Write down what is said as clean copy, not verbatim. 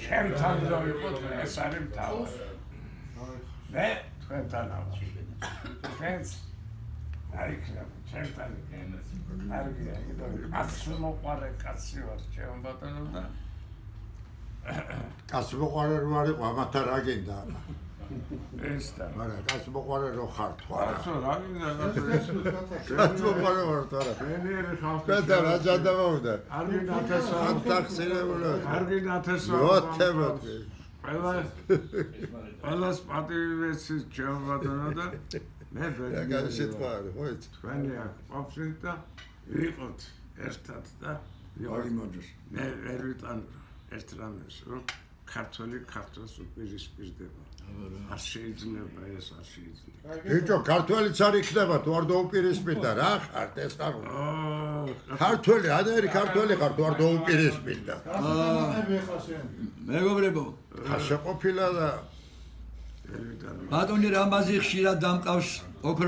ჩემთან რომ იყო ეს არის მთავარი. მე თქვენთან ვარ. თქვენს არიქნებ ჩემთან არგია იდო კაცი მოყარე კაცი ვარ ჩემ ბატონო და კაცი მოყარე რო არისო ამათა რა გინდა ეს და მაგრამ კაცი მოყარე რო ხარ თუ არა ახლა რა გინდა კაცი მოყარე ვარ თუ არა მენიერი ხალხი და რა ჯადავდა არ გინდა თესა ანტაქსირებული არ გინდა თესა როთებოდი ყველას პატივი ვეცის ჩემ ბატონო და მე რა შეთქვა არის ხო იცი თქვენი აქ ყოფილით და ვიყოთ ერთად და ორი მოძს მე ვერ ვიტან ერთ რამეს რომ ქართველი ქართველს უპირისპირდება არ შეიძლება ეს არ შეიძლება ბიჭო ქართველიც არ იქნება თუ არ დაუპირისპირდა რა ხართ ეს ხარ ქართველი ადერი ქართველი ხარ თუ არ დაუპირისპირდა მეგობრებო ასე ყოფილა და ბატონი რამაზი ხშირად დამყავს